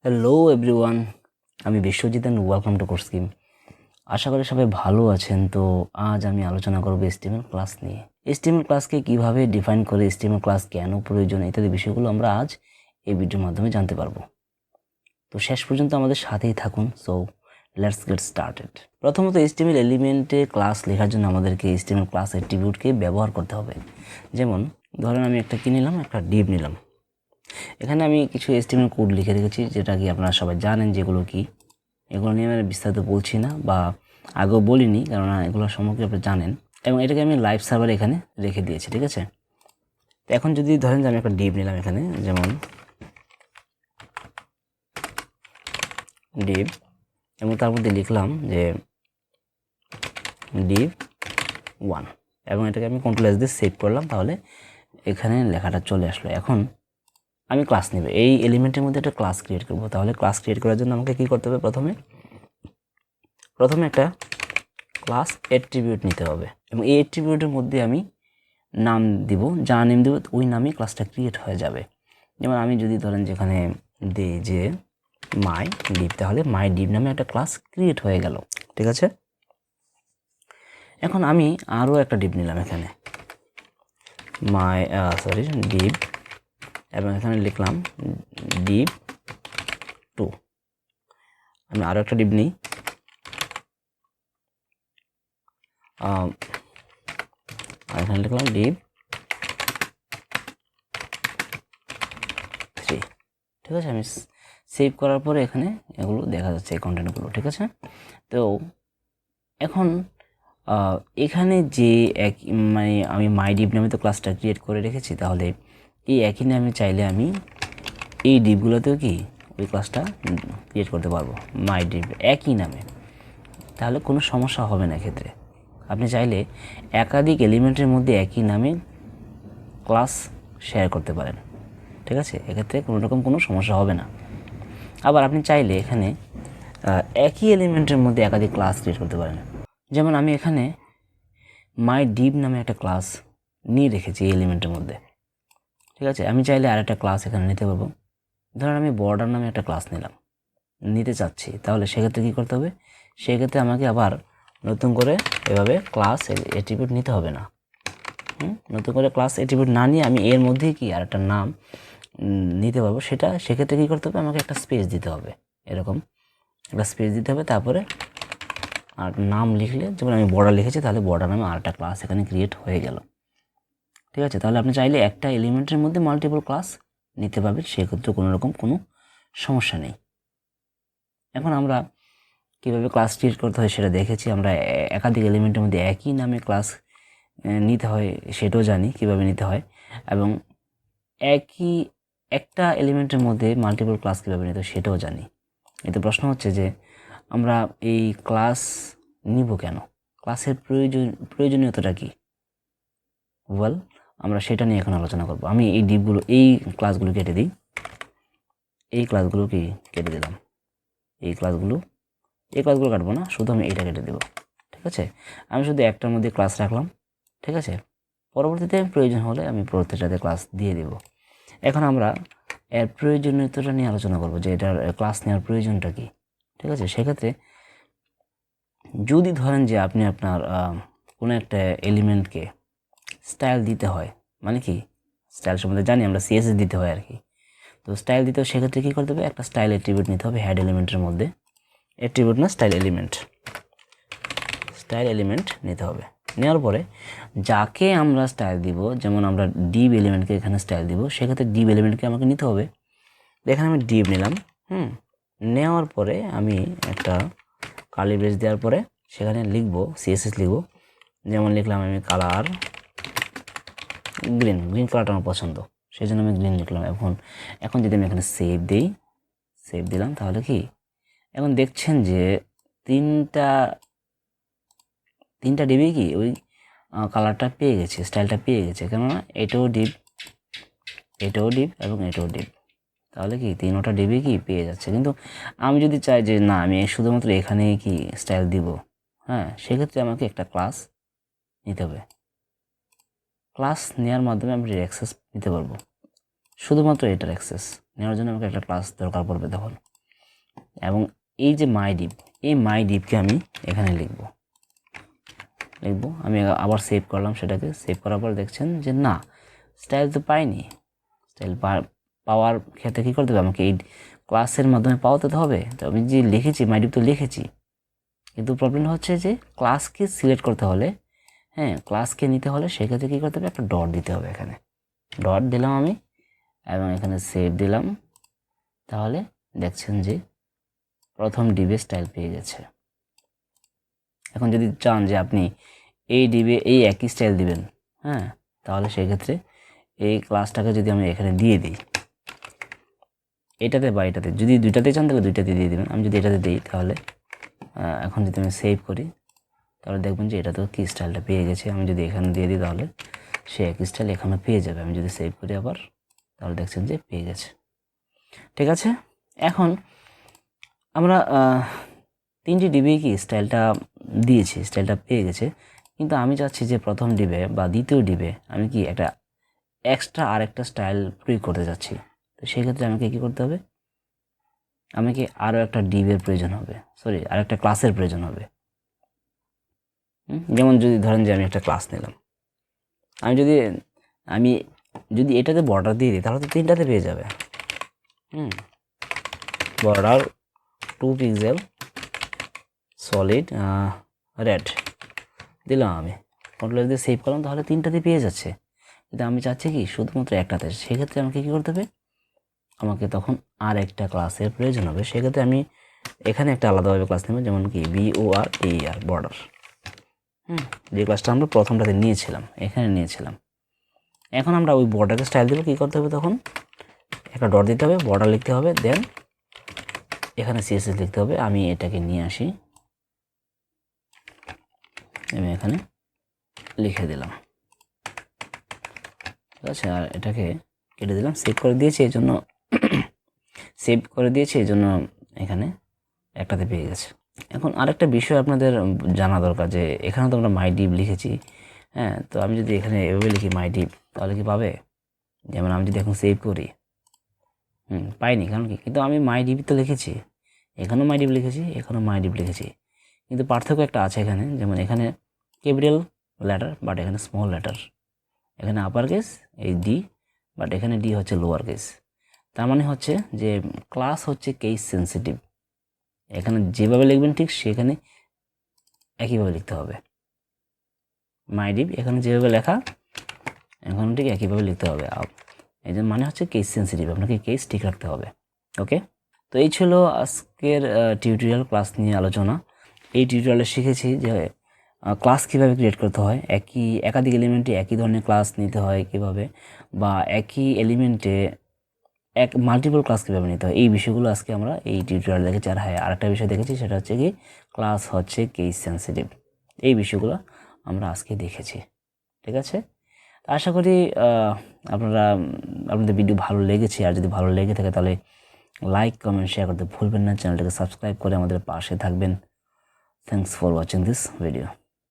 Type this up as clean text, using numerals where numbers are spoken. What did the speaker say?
Hello everyone, আমি Biswajit and welcome to CodeScheme। আশা করি সবাই ভালো আছেন। তো আজ আমি আলোচনা করব HTML ক্লাস নিয়ে। HTML ক্লাসকে কিভাবে ডিফাইন করে, HTML ক্লাস কেন প্রয়োজন ইত্যাদি বিষয়গুলো আমরা আজ এই ভিডিওর মাধ্যমে জানতে পারবো। তো শেষ পর্যন্ত আমাদের সাথেই থাকুন। So let's get started. প্রথমত HTML এলিমেন্টে ক্লাস লেখার জন্য আমাদেরকে HTML ক্লাস অ্যাট্রিবিউটকে ব্যবহার করতে হবে। যেমন ধরেন আমি একটা কি নিলাম, একটা ডিভ নিলাম। এখানে আমি কিছু HTML কোড লিখে রেখেছি, যেটা কি আপনারা সবাই জানেন যেগুলো কি। এগুলো নিয়ে আমি বিস্তারিত বলছি না বা আগেও বলিনি, কেননা এগুলো সম্পর্কে আপনি জানেন। এবং এটাকে আমি লাইভ সার্ভারে এখানে রেখে দিয়েছি, ঠিক আছে। তো এখন যদি ধরেন যে আমি একটা ডিভ নিলাম এখানে, যেমন ডিভ, এবং তার মধ্যে লিখলাম যে ডিভ 1, এবং এটাকে আমি কন্ট্রোল S দিয়ে সেভ করলাম। তাহলে এখানে লেখাটা চলে আসলো। এখন আমি ক্লাস নেব, এই এলিমেন্টের মধ্যে একটা ক্লাস ক্রিয়েট করব। তাহলে ক্লাস ক্রিয়েট করার জন্য আমাকে কি করতে হবে? প্রথমে একটা ক্লাস অ্যাট্রিবিউট নিতে হবে, এবং এই অ্যাট্রিবিউটের মধ্যে আমি নাম দিব, যা নেম দেব ওই নামে ক্লাসটা ক্রিয়েট হয়ে যাবে। যেমন আমি যদি ধরেন যেখানে দিই যে মাই ডিভ, তাহলে মাই ডিভ নামে একটা ক্লাস ক্রিয়েট হয়ে গেল, ঠিক আছে। এখন আমি আরও একটা ডিভ নিলাম এখানে, ডিভ, এবং এখানে লিখলাম ডিভ 2। আমি আরও একটা ডিভ নিই, আর এখানে লিখলাম ডিভ 3, ঠিক আছে। আমি সেভ করার পরে এখানে এগুলো দেখা যাচ্ছে, এই কন্টেন্টগুলো, ঠিক আছে। তো এখন এখানে যে এক মানে আমি মাই ডিভ নামে তো ক্লাসটা ক্রিয়েট করে রেখেছি, তাহলে এই একই নামে চাইলে আমি এই ডিভগুলোতেও কি ওই ক্লাসটা ক্রিয়েট করতে পারবো, মাই ডিভ একই নামে। তাহলে কোনো সমস্যা হবে না এক্ষেত্রে। আপনি চাইলে একাধিক এলিমেন্টের মধ্যে একই নামে ক্লাস শেয়ার করতে পারেন, ঠিক আছে। এক্ষেত্রে কোনো সমস্যা হবে না। আবার আপনি চাইলে এখানে একই এলিমেন্টের মধ্যে একাধিক ক্লাস ক্রিয়েট করতে পারেন। যেমন আমি এখানে মাই ডিভ নামে একটা ক্লাস নিয়ে রেখেছি এই এলিমেন্টের মধ্যে, ঠিক আছে। আমি চাইলে আরেকটা ক্লাস এখানে নিতে পারবো। ধরুন আমি বর্ডার নামে একটা ক্লাস নিতে চাচ্ছি, তাহলে সেক্ষেত্রে কী করতে হবে? সেক্ষেত্রে আমাকে আবার নতুন করে এভাবে ক্লাস অ্যাট্রিবিউট নিতে হবে না। নতুন করে ক্লাস অ্যাট্রিবিউট না নিয়ে আমি এর মধ্যেই কি আরেকটা নাম নিতে পারবো। সেক্ষেত্রে কী করতে হবে? আমাকে একটা স্পেস দিতে হবে, এরকম একটা স্পেস দিতে হবে। তারপরে আর নাম লিখলে, যেমন আমি বর্ডার লিখেছি, তাহলে বর্ডার নামে আরেকটা ক্লাস এখানে ক্রিয়েট হয়ে গেল, ঠিক আছে। তাহলে আপনি চাইলে একটা এলিমেন্টের মধ্যে মাল্টিপল ক্লাস নিতে পারবেন, সেক্ষেত্রে কোনো সমস্যা নেই। এখন আমরা কীভাবে ক্লাস ক্রিয়েট করতে হয় সেটা দেখেছি। আমরা একাধিক এলিমেন্টের মধ্যে একই নামে ক্লাস নিতে হয় সেটাও জানি কীভাবে নিতে হয়, এবং একটা এলিমেন্টের মধ্যে মাল্টিপল ক্লাস কীভাবে নিতে হয় সেটাও জানি। এতে প্রশ্ন হচ্ছে যে আমরা এই ক্লাস নিব কেন, ক্লাসের প্রয়োজনীয়তাটা কী? ওয়েল, আমরা সেটা নিয়ে এখন আলোচনা করব। আমি এই ক্লাসগুলো কেটে দিই, এই ক্লাসগুলো কেটে দিলাম, এই ক্লাসগুলো কাটবো না, শুধু আমি এইটা কেটে দেব, ঠিক আছে। আমি শুধু একটার মধ্যে ক্লাস রাখলাম, ঠিক আছে। পরবর্তীতে প্রয়োজন হলে আমি প্রত্যেকটাতে ক্লাস দিয়ে দেব। এখন আমরা এর প্রয়োজনীয়তাটা নিয়ে আলোচনা করব, যে এটার ক্লাস নেওয়ার প্রয়োজনটা কী, ঠিক আছে। সেক্ষেত্রে যদি ধরেন যে আপনি আপনার কোনো একটা এলিমেন্টকে স্টাইল দিতে হয়, মানে কি স্টাইল সম্বন্ধে জানি আমরা, CSS দিতে হয় আর কি। তো স্টাইল দিতে হয়, সেক্ষেত্রে কী করতে হবে? একটা স্টাইল অ্যাট্রিবিউট নিতে হবে হেড এলিমেন্টের মধ্যে, অ্যাট্রিবিউট না স্টাইল এলিমেন্ট নিতে হবে। নেওয়ার পরে যাকে আমরা স্টাইল দিব, যেমন আমরা ডিভ এলিমেন্টকে এখানে স্টাইল দিব, সেক্ষেত্রে ডিভ এলিমেন্টকে আমাকে নিতে হবে। এখানে আমি ডিভ নিলাম, নেওয়ার পরে আমি একটা কার্লি ব্রেস দেওয়ার পরে সেখানে লিখব, CSS লিখব। যেমন লিখলাম আমি কালার গ্রিন কালারটা আমার পছন্দ, সেই জন্য আমি গ্রিন লিখলাম। এখন যদি আমি এখানে সেভ দিলাম, তাহলে কি এখন দেখছেন যে তিনটা ডিবি কি ওই কালারটা পেয়ে গেছে, স্টাইলটা পেয়ে গেছে। কেননা এটাও ডিপ এবং এটাও ডিপ, তাহলে কি তিনটা ডিবি কি পেয়ে যাচ্ছে। কিন্তু আমি যদি চাই যে না, আমি শুধুমাত্র এখানেই কি স্টাইল দিব, সেক্ষেত্রে আমাকে একটা ক্লাস নিতে হবে। ক্লাস নেওয়ার মাধ্যমে আমি অ্যাক্সেস নিতে পারবো। শুধুমাত্র এটার অ্যাক্সেস নেওয়ার জন্য আমাকে একটা ক্লাস দরকার পড়বে তখন। এবং এই যে মাই ডিভ, এই মাই ডিভকে আমি এখানে লিখব। আমি আবার সেভ করলাম, সেটাকে সেভ করার পর দেখছেন যে না, স্টাইল তো পাইনি। স্টাইল পাওয়ার ক্ষেত্রে কী করতে হবে, আমাকে এই ক্লাসের মাধ্যমে পাওয়াতে হবে। তো আমি যে লিখেছি মাই ডিভ তো লিখেছি, কিন্তু প্রবলেম হচ্ছে যে ক্লাসকে সিলেক্ট করতে হলে, হ্যাঁ ক্লাসকে নিতে হলে সেক্ষেত্রে কী করতে হবে, একটা ডট দিতে হবে। এখানে ডট দিলাম আমি এবং এখানে সেভ দিলাম। তাহলে দেখছেন যে প্রথম ডিভে স্টাইল পেয়ে গেছে। এখন যদি চান যে আপনি এই ডিভে এই একই স্টাইল দিবেন, হ্যাঁ তাহলে সেক্ষেত্রে এই ক্লাসটাকে যদি আমি এখানে দিয়ে দিই, এটাতে বা এটাতে, যদি দুইটাতে চান তাহলে দুইটাতে দিয়ে দেবেন। আমি যদি এটাতে দিই তাহলে এখন যদি আমি সেভ করি তাহলে দেখবেন যে এটাতেও কি স্টাইলটা পেয়ে গেছে। আমি যদি এখানে দিয়ে দিই তাহলে সে একই স্টাইল এখানে পেয়ে যাবে। আমি যদি সেভ করি আবার তাহলে দেখছেন যে পেয়ে গেছে। ঠিক আছে, এখন আমরা 3টি ডিবে কি স্টাইলটা দিয়েছি, স্টাইলটা পেয়ে গেছে, কিন্তু আমি চাচ্ছি যে প্রথম ডিবে বা দ্বিতীয় ডিবে আমি কি একটা এক্সট্রা আরেকটা স্টাইল প্রয়োগ করতে যাচ্ছি। তো সেক্ষেত্রে আমাকে কী করতে হবে, আমাকে আরও একটা ডিবের প্রয়োজন হবে, আরেকটা ক্লাসের প্রয়োজন হবে। যেমন যদি ধরেন যে আমি একটা ক্লাস নিলাম, আমি যদি এটাতে বর্ডার দিয়ে দিই তাহলে তো 3টাতে পেয়ে যাবে। বর্ডার 2 পিক্সেল সলিড রেড দিলাম, আমি কন্ট্রোল দিয়ে সেভ করলাম, তাহলে 3টাতে পেয়ে যাচ্ছে। কিন্তু আমি চাচ্ছি কি শুধুমাত্র একটাতে। সেক্ষেত্রে আমাকে কী করতে হবে, আমাকে তখন আর একটা ক্লাসের প্রয়োজন হবে। সেক্ষেত্রে আমি এখানে একটা আলাদাভাবে ক্লাস নেব, যেমন কি BORDER বর্ডার, যে ক্লাসটা আমরা প্রথমটাতে নিয়েছিলাম, এখানে নিয়েছিলাম। এখন আমরা ওই বর্ডারকে স্টাইল দেবো। কী করতে হবে, তখন একটা ডট দিতে হবে, বর্ডার লিখতে হবে, দেন এখানে CSS লিখতে হবে। আমি এটাকে নিয়ে আসি, আমি এখানে লিখে দিলাম, ঠিক আছে। আর এটাকে কেটে দিলাম, সেভ করে দিয়েছি এই জন্য এখানে একটাতে পেয়ে গেছে। এখন আরেকটা বিষয় আপনাদের জানা দরকার, যে এখানে তো আমরা মাই ডিভ লিখেছি, হ্যাঁ তো আমি যদি এখানে এভাবে লিখি মাই ডিভ তাহলে কি পাবে? যেমন আমি যদি এখন সেভ করি, পাইনি, কারণ কি, কিন্তু আমি মাই ডিভ তো লিখেছি, এখানেও মাই ডিভ লিখেছি, এখানেও মাই ডিভ লিখেছি, কিন্তু পার্থক্য একটা আছে এখানে। যেমন এখানে ক্যাপিটাল লেটার বাট এখানে স্মল লেটার, এখানে আপার কেস এই ডি বাট এখানে ডি হচ্ছে লোয়ার কেস। তার মানে হচ্ছে যে ক্লাস হচ্ছে কেস সেন্সিটিভ। এখানে যেভাবে লিখবেন ঠিক সেখানে একইভাবে লিখতে হবে। মাই ডিভ এখানে যেভাবে লেখা এখানে ঠিক একইভাবে লিখতে হবে। এই যে মানে হচ্ছে কেস সেন্সিটিভ, আপনাকে কেস ঠিক রাখতে হবে। ওকে, তো এই ছিল আজকের টিউটোরিয়াল ক্লাস নিয়ে আলোচনা। এই টিউটোরিয়ালে শিখেছি যে ক্লাস কীভাবে ক্রিয়েট করতে হয়, একাধিক এলিমেন্টে একই ধরনের ক্লাস নিতে হয় কীভাবে, বা একই এলিমেন্টে মাল্টিপল ক্লাস কীভাবে নিতে হয়, এই বিষয়গুলো আজকে আমরা এই টিউটোরিয়াল দেখেছি। আর হ্যাঁ, আরেকটা বিষয় দেখেছি, সেটা হচ্ছে কি ক্লাস হচ্ছে কেস সেন্সিটিভ। এই বিষয়গুলো আমরা আজকে দেখেছি। ঠিক আছে, আশা করি আপনাদের ভিডিও ভালো লেগেছে। আর যদি ভালো লেগে থাকে তাহলে লাইক, কমেন্ট, শেয়ার করতে ভুলবেন না। চ্যানেলটাকে সাবস্ক্রাইব করে আমাদের পাশে থাকবেন। Thanks for watching this video.